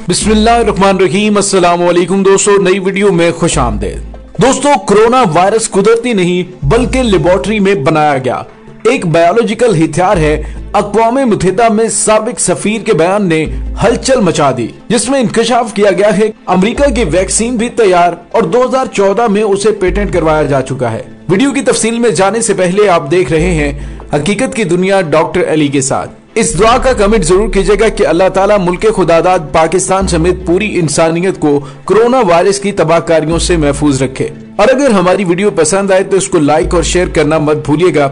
बिस्मिल्लाहिर्रहमानिर्रहीम। अस्सलाम वालेकुम दोस्तों, नई वीडियो में खुश आमदेद। दोस्तों, कोरोना वायरस कुदरती नहीं बल्कि लेबोरेटरी में बनाया गया एक बायोलॉजिकल हथियार है। अक़वाम मुत्तहिदा में साबिक सफीर के बयान ने हलचल मचा दी, जिसमें इंकशाफ किया गया है अमेरिका की वैक्सीन भी तैयार और 2014 में उसे पेटेंट करवाया जा चुका है। वीडियो की तफसील में जाने से पहले आप देख रहे हैं हकीकत की दुनिया डॉक्टर अली के साथ। इस दुआ का कमेंट जरूर कीजिएगा कि अल्लाह ताला मुल्क खुदादाद पाकिस्तान समेत पूरी इंसानियत को कोरोना वायरस की तबाहकारियों से महफूज रखे। और अगर हमारी वीडियो पसंद आए तो इसको लाइक और शेयर करना मत भूलिएगा।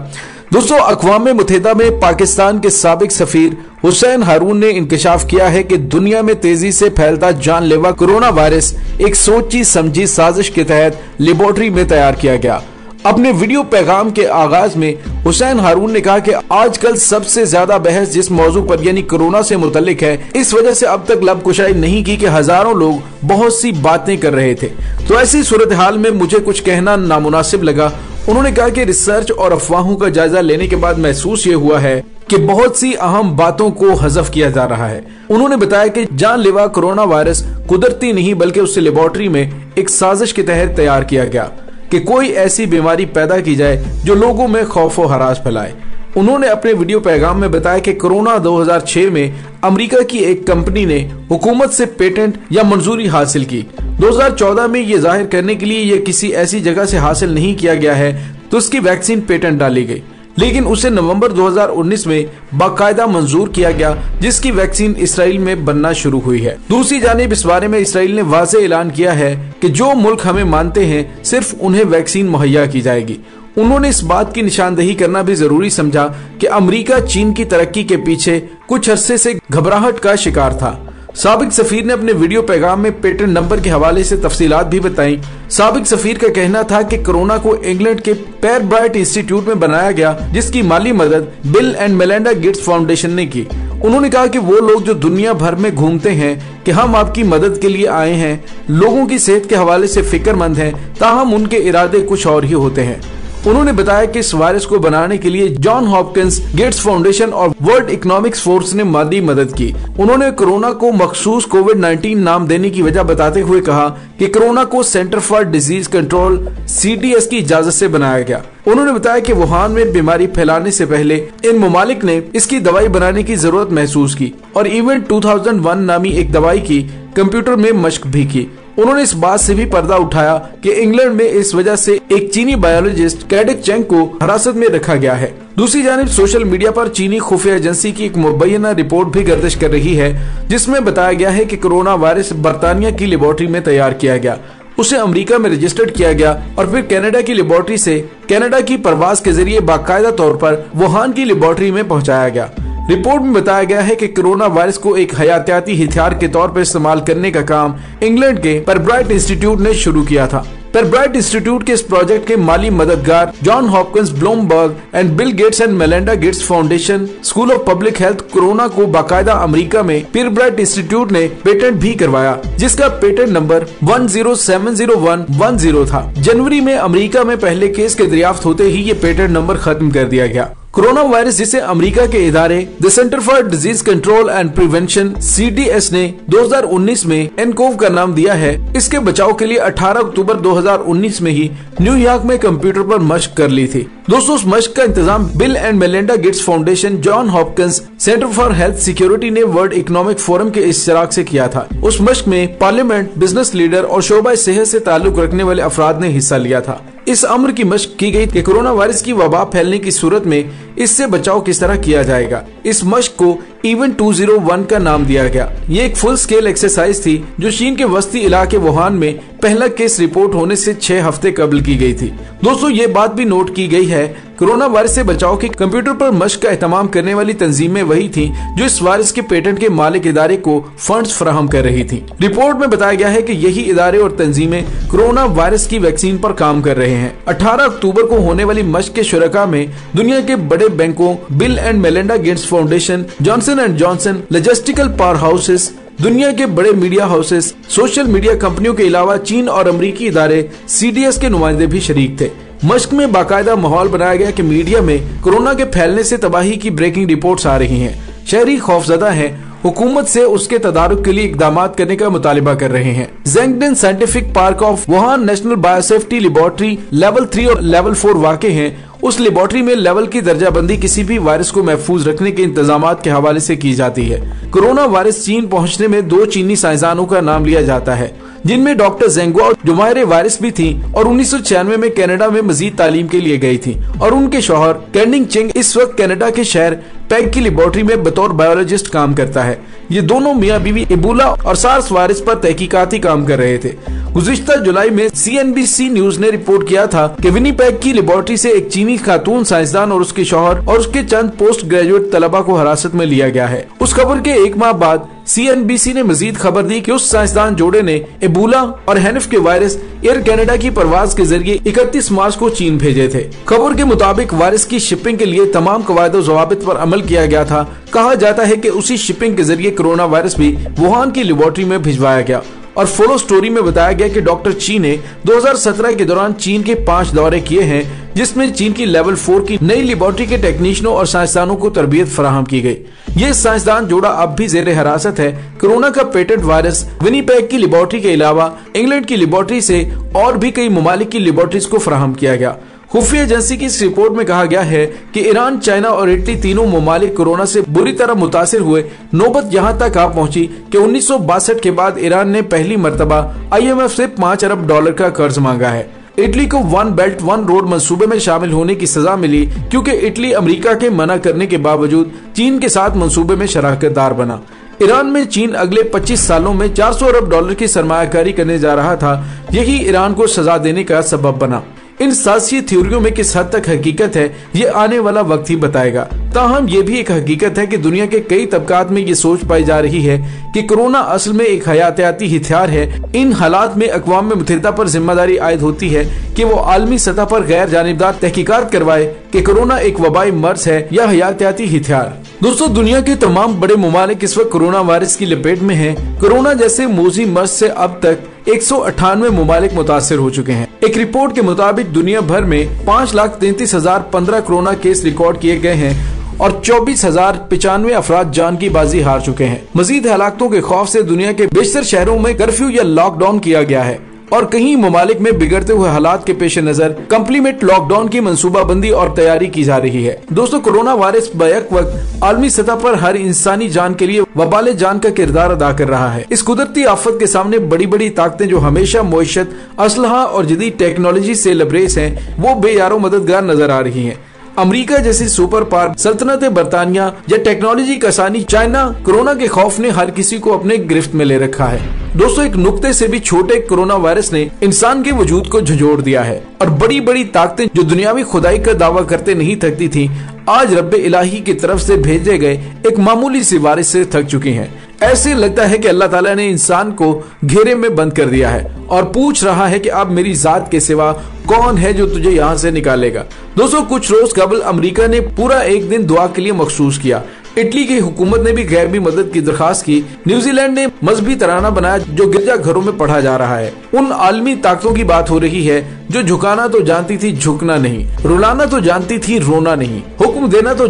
दोस्तों, अक़वाम मुत्तहिदा में पाकिस्तान के साबिक सफीर हुसैन हारून ने इंकशाफ किया है कि दुनिया में तेजी से फैलता जानलेवा कोरोना वायरस एक सोची समझी साजिश के तहत लेबोरेटरी में तैयार किया गया। अपने वीडियो पैगाम के आगाज में हुसैन हारून ने कहा कि आजकल सबसे ज्यादा बहस जिस मौजू पर यानी कोरोना से मुतल्लिक है, इस वजह से अब तक लब कुशाई नहीं की कि हजारों लोग बहुत सी बातें कर रहे थे। तो ऐसी सूरत हाल में मुझे कुछ कहना नामुनासिब लगा। उन्होंने कहा कि रिसर्च और अफवाहों का जायजा लेने के बाद महसूस ये हुआ है कि बहुत सी अहम बातों को हज़फ किया जा रहा है। उन्होंने बताया कि जानलेवा कोरोना वायरस कुदरती नहीं बल्कि उससे लेबोरेटरी में एक साजिश के तहत तैयार किया गया कि कोई ऐसी बीमारी पैदा की जाए जो लोगों में खौफ व हरास फैलाए। उन्होंने अपने वीडियो पैगाम में बताया कि कोरोना 2006 में अमेरिका की एक कंपनी ने हुकूमत से पेटेंट या मंजूरी हासिल की। 2014 में ये जाहिर करने के लिए ये किसी ऐसी जगह से हासिल नहीं किया गया है तो उसकी वैक्सीन पेटेंट डाली गई, लेकिन उसे नवंबर 2019 में बाकायदा मंजूर किया गया, जिसकी वैक्सीन इसराइल में बनना शुरू हुई है। दूसरी जानिब इस बारे में इसराइल ने वाज़ेह ऐलान किया है कि जो मुल्क हमें मानते हैं सिर्फ उन्हें वैक्सीन मुहैया की जाएगी। उन्होंने इस बात की निशानदेही करना भी जरूरी समझा कि अमेरिका चीन की तरक्की के पीछे कुछ अरसे से घबराहट का शिकार था। साबिक सफीर ने अपने वीडियो पैगाम में पेटेंट नंबर के हवाले से तफसीलात भी बताई। साबिक सफीर का कहना था कि कोरोना को इंग्लैंड के पेरब्राइट इंस्टीट्यूट में बनाया गया, जिसकी माली मदद bill and Melinda Gates foundation ने की। उन्होंने कहा कि वो लोग जो दुनिया भर में घूमते हैं कि हम आपकी मदद के लिए आए हैं, लोगों की सेहत के हवाले से फिक्रमंद हैं, ताहम उनके इरादे कुछ और ही होते हैं। उन्होंने बताया कि इस वायरस को बनाने के लिए जॉन हॉपकिंस गेट्स फाउंडेशन और वर्ल्ड इकोनॉमिक्स फोर्स ने माली मदद की। उन्होंने कोरोना को मखसूस कोविड-19 नाम देने की वजह बताते हुए कहा कि कोरोना को centre for disease control CDS की इजाजत से बनाया गया। उन्होंने बताया कि वुहान में बीमारी फैलाने से पहले इन ममालिक ने इसकी दवाई बनाने की जरूरत महसूस की और इवेंट 2001 नामी एक दवाई की कंप्यूटर में मशक भी की। उन्होंने इस बात से भी पर्दा उठाया कि इंग्लैंड में इस वजह से एक चीनी बायोलॉजिस्ट कैडेक चेंग को हिरासत में रखा गया है। दूसरी जानिब सोशल मीडिया पर चीनी खुफिया एजेंसी की एक मुबैना रिपोर्ट भी गर्दिश कर रही है, जिसमें बताया गया है कि कोरोना वायरस बरतानिया की लेबोरेटरी में तैयार किया गया, उसे अमेरिका में रजिस्टर्ड किया गया और फिर कनाडा की लेबोरेटरी से कनाडा की परवाज के जरिए बाकायदा तौर पर वुहान की लेबोरेटरी में पहुंचाया गया। रिपोर्ट में बताया गया है कि कोरोना वायरस को एक हयातियाती हथियार के तौर पर इस्तेमाल करने का काम इंग्लैंड के पेरब्राइट इंस्टीट्यूट ने शुरू किया था। पेरब्राइट इंस्टीट्यूट के इस प्रोजेक्ट के माली मददगार John Hopkins Bloomberg and Bill Gates and Melinda Gates foundation school of public health corona को बाकायदा अमेरिका में पेरब्राइट इंस्टीट्यूट ने पेटेंट भी करवाया, जिसका पेटेंट नंबर 10701110 था। जनवरी में अमेरिका में पहले केस के दरियाफ्त होते ही ये पेटेंट नंबर खत्म कर दिया गया। कोरोना वायरस, जिसे अमेरिका के इदारे the centre for disease control and prevention CDS ने 2019 में एनकोव का नाम दिया है, इसके बचाव के लिए 18 अक्टूबर 2019 में ही न्यूयॉर्क में कंप्यूटर पर मशक कर ली थी। दोस्तों, उस मशक का इंतजाम bill and Melinda Gates foundation, John Hopkins centre for health security ने वर्ल्ड इकोनॉमिक फोरम के इश्तराक से किया था। उस मशक में पार्लियामेंट, बिजनेस लीडर और शोबा सेहत से ताल्लुक रखने वाले अफराद ने हिस्सा लिया था। इस अम्र की मशक की गई कि कोरोना वायरस की वबा फैलने की सूरत में इससे बचाव किस तरह किया जाएगा। इस मशक को इवेंट 201 का नाम दिया गया। ये एक फुल स्केल एक्सरसाइज थी जो चीन के वस्ती इलाके वुहान में पहला केस रिपोर्ट होने से 6 हफ्ते कबल की गई थी। दोस्तों, ये बात भी नोट की गई है, कोरोना वायरस से बचाव के कंप्यूटर पर मशक का एहतमाम करने वाली तंजीमें वही थी जो इस वायरस के पेटेंट के मालिक इदारे को फंड्स फराहम कर रही थी। रिपोर्ट में बताया गया है कि यही इदारे और तंजीमें कोरोना वायरस की वैक्सीन पर काम कर रहे हैं। 18 अक्टूबर को होने वाली मशक के शुरका में दुनिया के बड़े बैंकों bill and Melinda Gates foundation, Johnson and Johnson, logistical power houses, दुनिया के बड़े मीडिया हाउसेस, सोशल मीडिया कंपनियों के अलावा चीन और अमेरिकी इदारे CDS के नुमाइंदे भी शरीक थे। मशक में बाकायदा माहौल बनाया गया कि मीडिया में कोरोना के फैलने से तबाही की ब्रेकिंग रिपोर्ट्स आ रही हैं। शहरी खौफजदा हैं हुकूमत से उसके तदारुक के लिए इकदाम करने का मुतालिबा कर रहे हैं। Zhengdian scientific park of Wuhan national biosafety laboratory level 3 और लेवल 4 वाक़ हैं। उस लेबोरेटरी में लेवल की दर्जाबंदी किसी भी वायरस को महफूज रखने के इंतजाम के हवाले से की जाती है। कोरोना वायरस चीन पहुंचने में 2 चीनी साइंसदानों का नाम लिया जाता है, जिनमें डॉक्टर ज़ेंगुआ जो माहिर वायरस भी थी और 1996 में कनाडा में मजीद तालीम के लिए गई थी, और उनके शौहर कैंडिंग चिंग इस वक्त कनाडा के शहर पैग की लेबोरेटरी में बतौर बायोलॉजिस्ट काम करता है। ये दोनों मियाँ बीवी इबोला और सार्स वायरस पर तहकीकाती काम कर रहे थे। गुज़िश्ता जुलाई में CNBC न्यूज ने रिपोर्ट किया था कि विनीपेग की लेबोरेटरी से एक चीनी खातून साइंसदान और उसके शौहर और उसके चंद पोस्ट ग्रेजुएट तलबा को हिरासत में लिया गया है। उस खबर के 1 माह बाद CNBC ने मजीद खबर दी कि उस साइंसदान जोड़े ने इबोला और हैनिफ के वायरस एयर कनाडा की परवाज के जरिए 31 मार्च को चीन भेजे थे। खबर के मुताबिक वायरस की शिपिंग के लिए तमाम कवायद और ज़वाबित पर अमल किया गया था। कहा जाता है कि उसी शिपिंग के जरिए कोरोना वायरस भी वुहान की लेबोरेटरी में भिजवाया गया। और फॉलो स्टोरी में बताया गया कि डॉक्टर ची ने 2017 के दौरान चीन के 5 दौरे किए हैं, जिसमें चीन की लेवल 4 की नई लेबोरेटरी के टेक्नीशियनों और साइंसदानों को तरबियत फराहम की गई। ये साइंसदान जोड़ा अब भी जेर हिरासत है। कोरोना का पेटेंट वायरस विनीपेग की लेबोरेटरी के अलावा इंग्लैंड की लेबोरेटरी से और भी कई ममालिक की लेबोरेटरीज को फराहम किया गया। खुफिया एजेंसी की इस रिपोर्ट में कहा गया है कि ईरान, चाइना और इटली तीनों ममालिक कोरोना से बुरी तरह मुतासिर हुए। नौबत यहाँ तक आ पहुंची कि 1962 के बाद ईरान ने पहली मर्तबा IMF से $5 अरब का कर्ज मांगा है। इटली को 1 बेल्ट 1 रोड मंसूबे में शामिल होने की सजा मिली क्योंकि इटली अमेरिका के मना करने के बावजूद चीन के साथ मंसूबे में शराकतदार बना। ईरान में चीन अगले 25 सालों में $400 अरब की सरमायाकारी करने जा रहा था। यही ईरान को सजा देने का सबब बना। इन सियासी थ्योरियों में किस हद तक हकीकत है ये आने वाला वक्त ही बताएगा। ताहम ये भी एक हकीकत है कि दुनिया के कई तबकात में ये सोच पाई जा रही है कि कोरोना असल में एक हयातियाती हथियार है। इन हालात में अक़वाम मुत्तहिदा पर जिम्मेदारी आयद होती है कि वो आलमी सतह पर गैर जानिबदार तहकीकात करवाए कि कोरोना एक वबाई मर्ज है या हयातियाती हथियार। दोस्तों, दुनिया के तमाम बड़े ममालिक इस वक्त कोरोना वायरस की लपेट में हैं। कोरोना जैसे मोजी मर्ज से अब तक 198 ममालिक मुतासिर हो चुके हैं। एक रिपोर्ट के मुताबिक दुनिया भर में 5,33,015 कोरोना केस रिकॉर्ड किए गए हैं और 24,095 अफराद जान की बाजी हार चुके हैं। मजीद हलाकतों के खौफ से दुनिया के बेशतर शहरों में कर्फ्यू या लॉकडाउन किया गया है और कहीं ममालिक में बिगड़ते हुए हालात के पेश नजर कंप्लीमेंट लॉकडाउन की मंसूबाबंदी और तैयारी की जा रही है। दोस्तों, कोरोना वायरस बैक वक्त आलमी सतह पर हर इंसानी जान के लिए वबाले जान का किरदार अदा कर रहा है। इस कुदरती आफत के सामने बड़ी बड़ी ताकतें जो हमेशा मुइशत, असलहा और जदीद टेक्नोलॉजी से लबरेज हैं, वो बेयारो मददगार नजर आ रही हैं। अमेरिका जैसी सुपर पावर, सल्तनत बरतानिया या टेक्नोलॉजी कसानी चाइना, कोरोना के खौफ ने हर किसी को अपने गिरफ्त में ले रखा है। दोस्तों, एक नुक्ते से भी छोटे कोरोना वायरस ने इंसान के वजूद को झंझोड़ दिया है और बड़ी बड़ी ताकतें जो दुनियावी खुदाई का दावा करते नहीं थकती थी, आज रब्बे इलाही की तरफ से भेजे गए एक मामूली सी वारिस से थक चुकी हैं। ऐसे लगता है कि अल्लाह ताला ने इंसान को घेरे में बंद कर दिया है और पूछ रहा है कि अब मेरी जात के सिवा कौन है जो तुझे यहाँ से निकालेगा। दोस्तों, कुछ रोज कबल अमेरिका ने पूरा एक दिन दुआ के लिए मखसूस किया। इटली की हुकूमत ने भी गैर मदद की दरखास्त की। न्यूजीलैंड ने मजहबी तराना बनाया जो गिरजा घरों में पढ़ा जा रहा है। उन आलमी ताकतों की बात हो रही है जो झुकाना तो जानती थी, झुकना नहीं, रुलाना तो जानती थी, रोना नहीं, हुक्म देना तो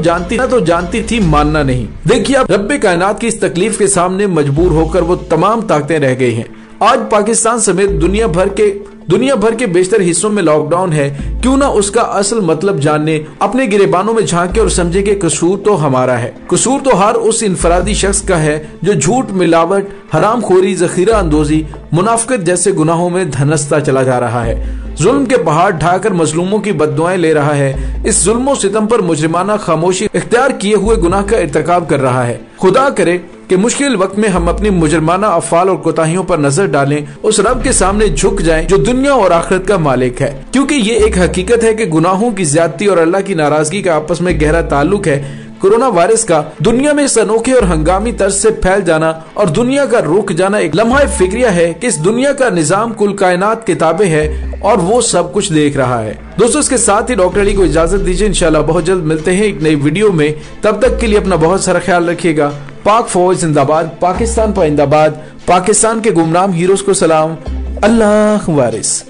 जानती थी, मानना नहीं। देखिए, अब रब्बे कायनात की इस तकलीफ के सामने मजबूर होकर वो तमाम ताकतें रह गई हैं। आज पाकिस्तान समेत दुनिया भर के बेशतर हिस्सों में लॉकडाउन है। क्यों ना उसका असल मतलब जानने, अपने गिरेबानों में झांके और समझे कि कसूर तो हमारा है। कसूर तो हर उस इनफरादी शख्स का है जो झूठ, मिलावट, हरामखोरी, जखीरा अंदोजी, मुनाफिकत जैसे गुनाहों में धनसता चला जा रहा है। जुल्म के पहाड़ ढाकर मजलूमों की बद्दुआएं ले रहा है। इस जुल्म सितम पर मुजरिमाना खामोशी इख्तियार किए हुए गुनाह का इर्तिकाब कर रहा है। खुदा करे कि मुश्किल वक्त में हम अपनी मुजरमाना अफ़ाल और कोताहियों पर नजर डालें, उस रब के सामने झुक जाएं जो दुनिया और आखिरत का मालिक है। क्योंकि ये एक हकीकत है कि गुनाहों की ज्यादती और अल्लाह की नाराजगी का आपस में गहरा ताल्लुक है। कोरोना वायरस का दुनिया में इस अनोखे और हंगामी तर्ज से फैल जाना और दुनिया का रुक जाना एक लम्हा फिक्रिया है कि इस दुनिया का निजाम कुल कायनात किताबें है और वो सब कुछ देख रहा है। दोस्तों, इसके साथ ही डॉक्टर अली को इजाजत दीजिए। इंशाल्लाह बहुत जल्द मिलते हैं एक नई वीडियो में। तब तक के लिए अपना बहुत सारा ख्याल रखिएगा। पाक फौज जिंदाबाद, पाकिस्तान पाइंदाबाद, पाकिस्तान के गुमनाम हीरोज को सलाम। अल्लाह वारिस।